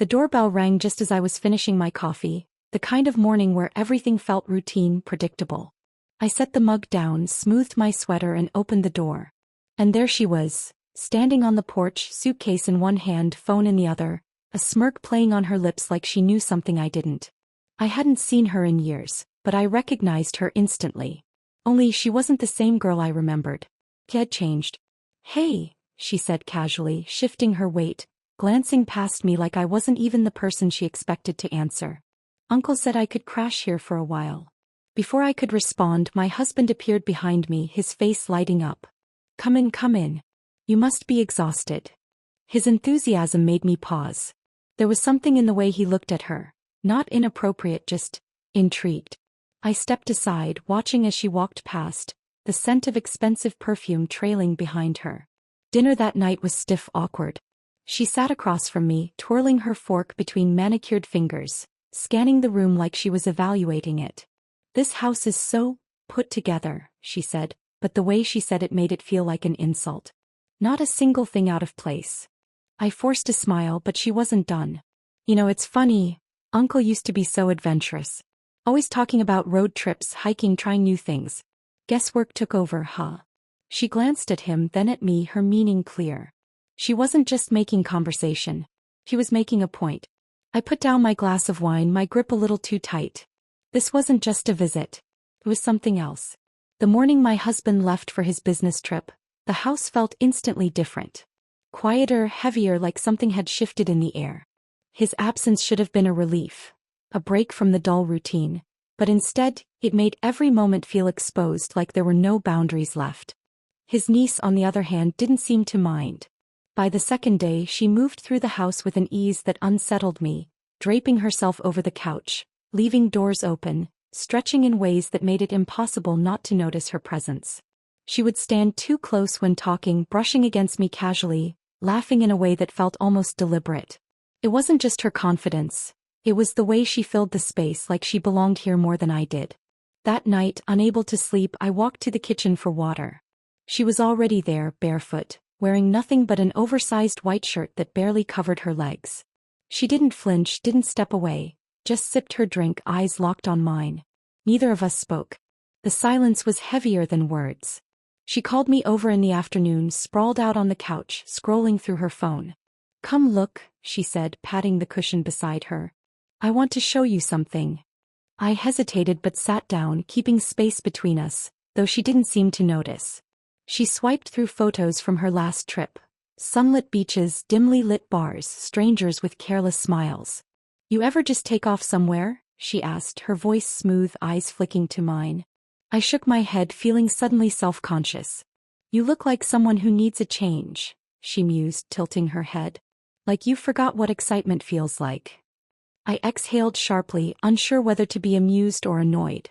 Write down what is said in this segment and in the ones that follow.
The doorbell rang just as I was finishing my coffee, the kind of morning where everything felt routine, predictable. I set the mug down, smoothed my sweater and opened the door. And there she was, standing on the porch, suitcase in one hand, phone in the other, a smirk playing on her lips like she knew something I didn't. I hadn't seen her in years, but I recognized her instantly. Only she wasn't the same girl I remembered. She had changed. "Hey," she said casually, shifting her weight, glancing past me like I wasn't even the person she expected to answer. "Uncle said I could crash here for a while." Before I could respond, my husband appeared behind me, his face lighting up. Come in, come in. You must be exhausted." His enthusiasm made me pause. There was something in the way he looked at her. Not inappropriate, just intrigued. I stepped aside, watching as she walked past, the scent of expensive perfume trailing behind her. Dinner that night was stiff, awkward. She sat across from me, twirling her fork between manicured fingers, scanning the room like she was evaluating it. "This house is so put together," she said, but the way she said it made it feel like an insult. Not a single thing out of place. I forced a smile, but she wasn't done. "You know, it's funny. Uncle used to be so adventurous. Always talking about road trips, hiking, trying new things. Guesswork took over, huh?" She glanced at him, then at me, her meaning clear. She wasn't just making conversation. She was making a point. I put down my glass of wine, my grip a little too tight. This wasn't just a visit. It was something else. The morning my husband left for his business trip, the house felt instantly different. Quieter, heavier, like something had shifted in the air. His absence should have been a relief, a break from the dull routine, but instead, it made every moment feel exposed, like there were no boundaries left. His niece, on the other hand, didn't seem to mind. By the second day, she moved through the house with an ease that unsettled me, draping herself over the couch, leaving doors open, stretching in ways that made it impossible not to notice her presence. She would stand too close when talking, brushing against me casually, laughing in a way that felt almost deliberate. It wasn't just her confidence. It was the way she filled the space, like she belonged here more than I did. That night, unable to sleep, I walked to the kitchen for water. She was already there, barefoot, wearing nothing but an oversized white shirt that barely covered her legs. She didn't flinch, didn't step away, just sipped her drink, eyes locked on mine. Neither of us spoke. The silence was heavier than words. She called me over in the afternoon, sprawled out on the couch, scrolling through her phone. "Come look," she said, patting the cushion beside her. "I want to show you something." I hesitated but sat down, keeping space between us, though she didn't seem to notice. She swiped through photos from her last trip. Sunlit beaches, dimly lit bars, strangers with careless smiles. "You ever just take off somewhere?" she asked, her voice smooth, eyes flicking to mine. I shook my head, feeling suddenly self-conscious. "You look like someone who needs a change," she mused, tilting her head. "Like you forgot what excitement feels like." I exhaled sharply, unsure whether to be amused or annoyed.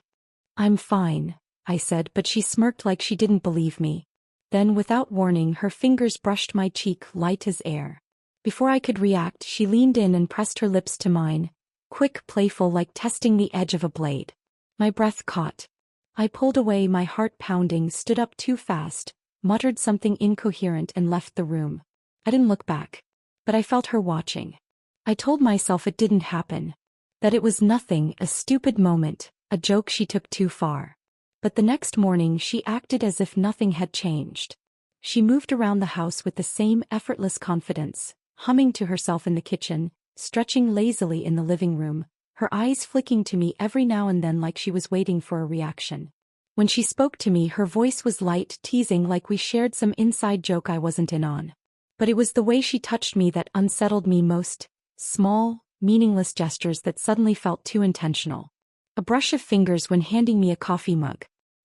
"I'm fine," I said, but she smirked like she didn't believe me. Then, without warning, her fingers brushed my cheek, light as air. Before I could react, she leaned in and pressed her lips to mine, quick, playful, like testing the edge of a blade. My breath caught. I pulled away, my heart pounding, stood up too fast, muttered something incoherent and left the room. I didn't look back. But I felt her watching. I told myself it didn't happen. That it was nothing, a stupid moment, a joke she took too far. But the next morning she acted as if nothing had changed. She moved around the house with the same effortless confidence, humming to herself in the kitchen, stretching lazily in the living room, her eyes flicking to me every now and then like she was waiting for a reaction. When she spoke to me, her voice was light, teasing, like we shared some inside joke I wasn't in on. But it was the way she touched me that unsettled me most, small, meaningless gestures that suddenly felt too intentional. A brush of fingers when handing me a coffee mug.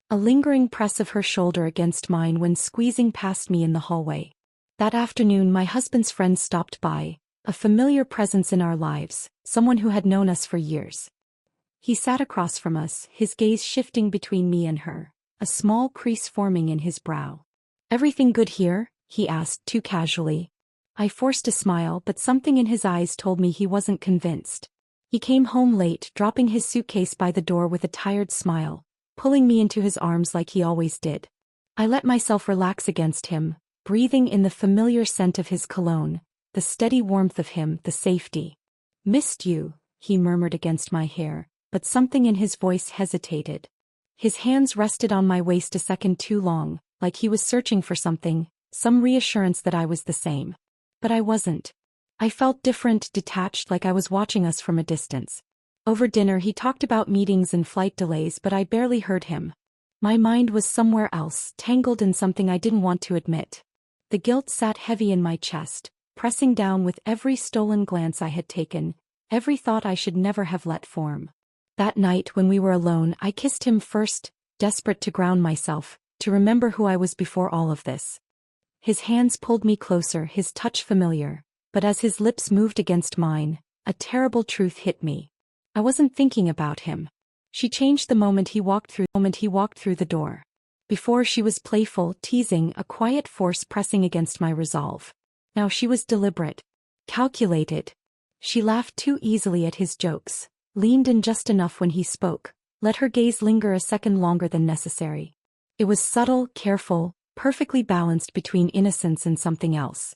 A lingering press of her shoulder against mine when squeezing past me in the hallway. That afternoon my husband's friend stopped by, a familiar presence in our lives, someone who had known us for years. He sat across from us, his gaze shifting between me and her, a small crease forming in his brow. "Everything good here?" he asked too casually. I forced a smile, but something in his eyes told me he wasn't convinced. He came home late, dropping his suitcase by the door with a tired smile, pulling me into his arms like he always did. I let myself relax against him, breathing in the familiar scent of his cologne, the steady warmth of him, the safety. Missed you, he murmured against my hair, but something in his voice hesitated. His hands rested on my waist a second too long, like he was searching for something, some reassurance that I was the same. But I wasn't. I felt different, detached, like I was watching us from a distance. Over dinner he talked about meetings and flight delays, but I barely heard him. My mind was somewhere else, tangled in something I didn't want to admit. The guilt sat heavy in my chest, pressing down with every stolen glance I had taken, every thought I should never have let form. That night when we were alone, I kissed him first, desperate to ground myself, to remember who I was before all of this. His hands pulled me closer, his touch familiar, but as his lips moved against mine, a terrible truth hit me. I wasn't thinking about him. She changed the moment he walked through the door. Before she was playful, teasing, a quiet force pressing against my resolve. Now she was deliberate, calculated. She laughed too easily at his jokes, leaned in just enough when he spoke, let her gaze linger a second longer than necessary. It was subtle, careful, perfectly balanced between innocence and something else.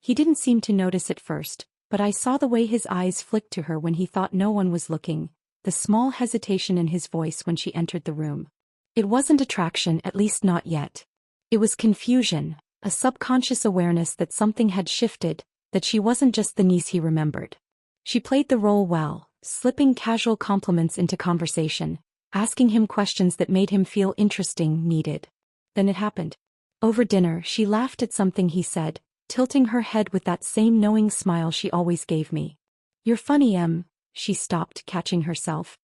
He didn't seem to notice at first, but I saw the way his eyes flicked to her when he thought no one was looking, the small hesitation in his voice when she entered the room. It wasn't attraction, at least not yet. It was confusion, a subconscious awareness that something had shifted, that she wasn't just the niece he remembered. She played the role well, slipping casual compliments into conversation, asking him questions that made him feel interesting, needed. Then it happened. Over dinner, she laughed at something he said, tilting her head with that same knowing smile she always gave me. "You're funny, Em." She stopped, catching herself.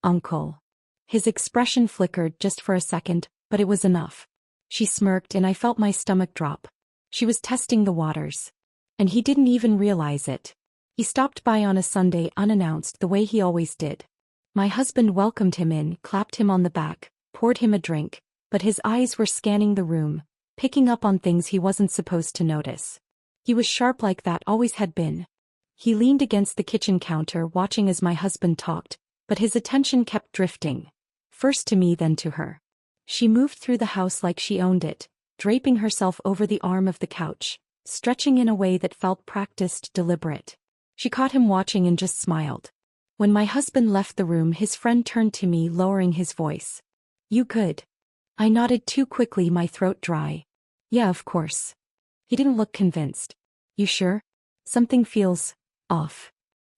Uncle." His expression flickered just for a second, but it was enough. She smirked and I felt my stomach drop. She was testing the waters. And he didn't even realize it. He stopped by on a Sunday unannounced, the way he always did. My husband welcomed him in, clapped him on the back, poured him a drink, but his eyes were scanning the room, picking up on things he wasn't supposed to notice. He was sharp like that, always had been. He leaned against the kitchen counter watching as my husband talked, but his attention kept drifting. First to me, then to her. She moved through the house like she owned it, draping herself over the arm of the couch, stretching in a way that felt practiced, deliberate. She caught him watching and just smiled. When my husband left the room, his friend turned to me, lowering his voice. "You could." I nodded too quickly, my throat dry. "Yeah, of course." He didn't look convinced. "You sure? Something feels off."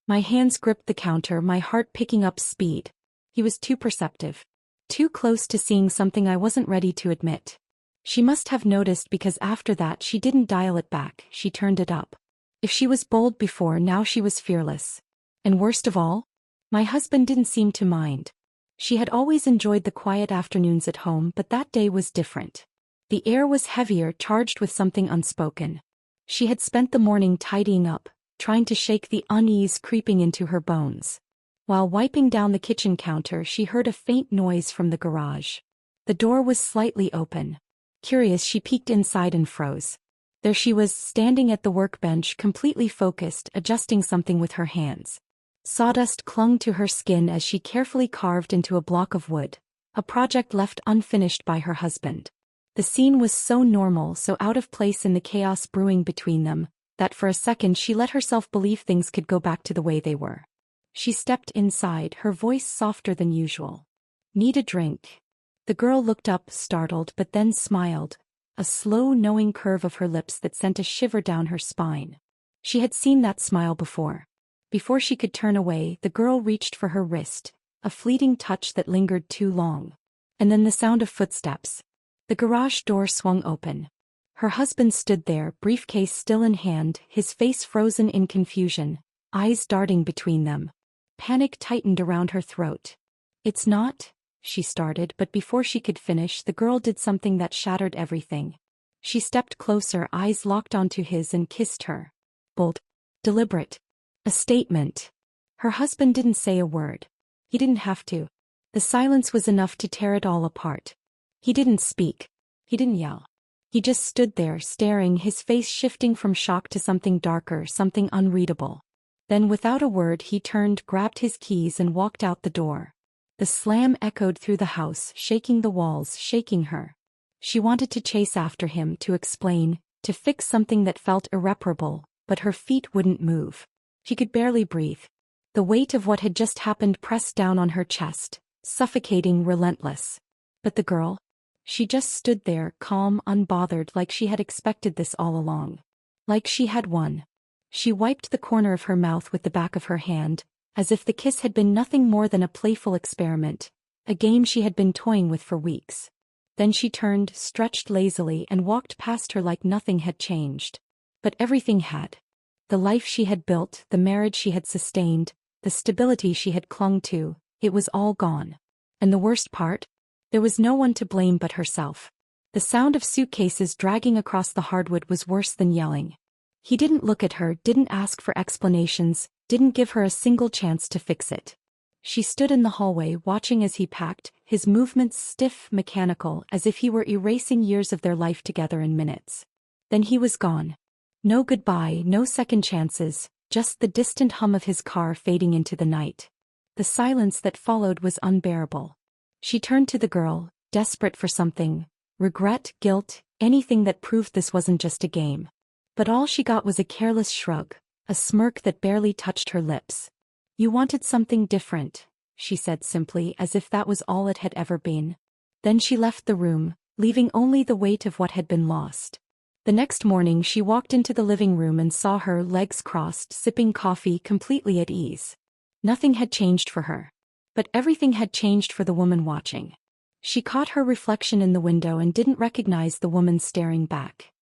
My hands gripped the counter, my heart picking up speed. He was too perceptive. Too close to seeing something I wasn't ready to admit. She must have noticed, because after that she didn't dial it back, she turned it up. If she was bold before, now she was fearless. And worst of all, my husband didn't seem to mind. She had always enjoyed the quiet afternoons at home, but that day was different. The air was heavier, charged with something unspoken. She had spent the morning tidying up, trying to shake the unease creeping into her bones. While wiping down the kitchen counter, she heard a faint noise from the garage. The door was slightly open. Curious, she peeked inside and froze. There she was, standing at the workbench, completely focused, adjusting something with her hands. Sawdust clung to her skin as she carefully carved into a block of wood, a project left unfinished by her husband. The scene was so normal, so out of place in the chaos brewing between them, that for a second she let herself believe things could go back to the way they were. She stepped inside, her voice softer than usual. "Need a drink?" The girl looked up, startled, but then smiled, a slow, knowing curve of her lips that sent a shiver down her spine. She had seen that smile before. Before she could turn away, the girl reached for her wrist, a fleeting touch that lingered too long. And then the sound of footsteps. The garage door swung open. Her husband stood there, briefcase still in hand, his face frozen in confusion, eyes darting between them. Panic tightened around her throat. "It's not," she started, but before she could finish, the girl did something that shattered everything. She stepped closer, eyes locked onto his, and kissed her. Bold. Deliberate. A statement. Her husband didn't say a word. He didn't have to. The silence was enough to tear it all apart. He didn't speak. He didn't yell. He just stood there, staring, his face shifting from shock to something darker, something unreadable. Then without a word he turned, grabbed his keys and walked out the door. The slam echoed through the house, shaking the walls, shaking her. She wanted to chase after him, to explain, to fix something that felt irreparable, but her feet wouldn't move. She could barely breathe. The weight of what had just happened pressed down on her chest, suffocating, relentless. But the girl? She just stood there, calm, unbothered, like she had expected this all along. Like she had won. She wiped the corner of her mouth with the back of her hand, as if the kiss had been nothing more than a playful experiment, a game she had been toying with for weeks. Then she turned, stretched lazily, and walked past her like nothing had changed. But everything had. The life she had built, the marriage she had sustained, the stability she had clung to, it was all gone. And the worst part? There was no one to blame but herself. The sound of suitcases dragging across the hardwood was worse than yelling. He didn't look at her, didn't ask for explanations, didn't give her a single chance to fix it. She stood in the hallway watching as he packed, his movements stiff, mechanical, as if he were erasing years of their life together in minutes. Then he was gone. No goodbye, no second chances, just the distant hum of his car fading into the night. The silence that followed was unbearable. She turned to the girl, desperate for something, regret, guilt, anything that proved this wasn't just a game. But all she got was a careless shrug, a smirk that barely touched her lips. "You wanted something different," she said simply, as if that was all it had ever been. Then she left the room, leaving only the weight of what had been lost. The next morning she walked into the living room and saw her, legs crossed, sipping coffee, completely at ease. Nothing had changed for her. But everything had changed for the woman watching. She caught her reflection in the window and didn't recognize the woman staring back.